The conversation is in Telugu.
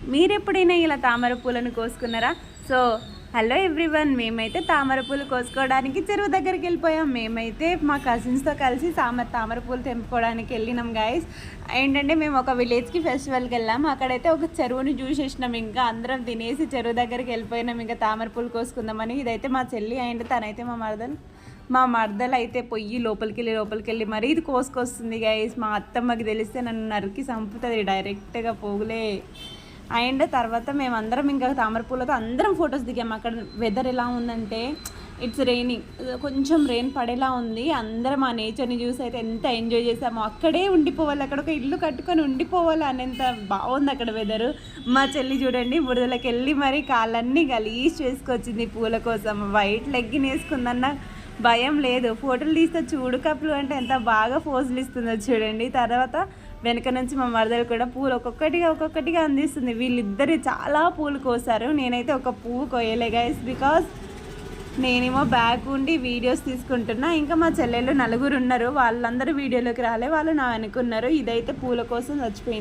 మీరు ఎప్పుడైనా ఇలా తామర పూలను కోసుకున్నారా? సో హలో ఎవ్రీవన్, మేమైతే తామర పూలు కోసుకోవడానికి చెరువు దగ్గరికి వెళ్ళిపోయాం. మేమైతే మా కజిన్స్తో కలిసి తామర పూలు తెంపుకోవడానికి వెళ్ళినాం గైస్. ఏంటంటే మేము ఒక విలేజ్కి ఫెస్టివల్కి వెళ్ళాము. అక్కడైతే ఒక చెరువుని చూసేసినాం. ఇంకా అందరం తినేసి చెరువు దగ్గరికి వెళ్ళిపోయినాం ఇంకా తామర పూలు కోసుకుందామని. ఇదైతే మా చెల్లి అండ్ తనైతే మా మరదలు అయితే పొయ్యి లోపలికి వెళ్ళి మరీ ఇది కోసుకొస్తుంది గైస్. మా అత్తమ్మకి తెలిస్తే నన్ను నరికి చంపుతుంది డైరెక్ట్గా పోగులే. అండ్ తర్వాత మేమందరం ఇంకా తామర పూలతో అందరం ఫొటోస్ దిగాము. అక్కడ వెదర్ ఎలా ఉందంటే ఇట్స్ రైనింగ్, కొంచెం రెయిన్ పడేలా ఉంది. అందరం ఆ నేచర్ని చూసి అయితే ఎంత ఎంజాయ్ చేసామో. అక్కడే ఉండిపోవాలి, అక్కడ ఒక ఇల్లు కట్టుకొని ఉండిపోవాలి అనేంత బాగుంది అక్కడ వెదరు. మా చెల్లి చూడండి బురదలోకి వెళ్ళి మరి కాళ్ళన్నీ గలీజ్ చేసుకొచ్చింది పూల కోసం. వైట్ లెగ్గిన్ వేసుకుందన్న భయం లేదు. ఫోటోలు తీస్తే చూడు కప్పులు అంటే ఎంత బాగా పోజులు ఇస్తుందో చూడండి. తర్వాత వెనక నుంచి మా మరదలు కూడా పూలు ఒక్కొక్కటిగా అందిస్తుంది. వీళ్ళిద్దరు చాలా పూలు కోసారు. నేనైతే ఒక పువ్వు కోయలే గైస్, బికాస్ నేనేమో బ్యాక్ ఉండి వీడియోస్ తీసుకుంటున్నా. ఇంకా మా చెల్లెళ్ళు 4 ఉన్నారు, వాళ్ళందరూ వీడియోలోకి రాలే, వాళ్ళు నా అనుకున్నారు. ఇదైతే పూల కోసం చచ్చిపోయింది.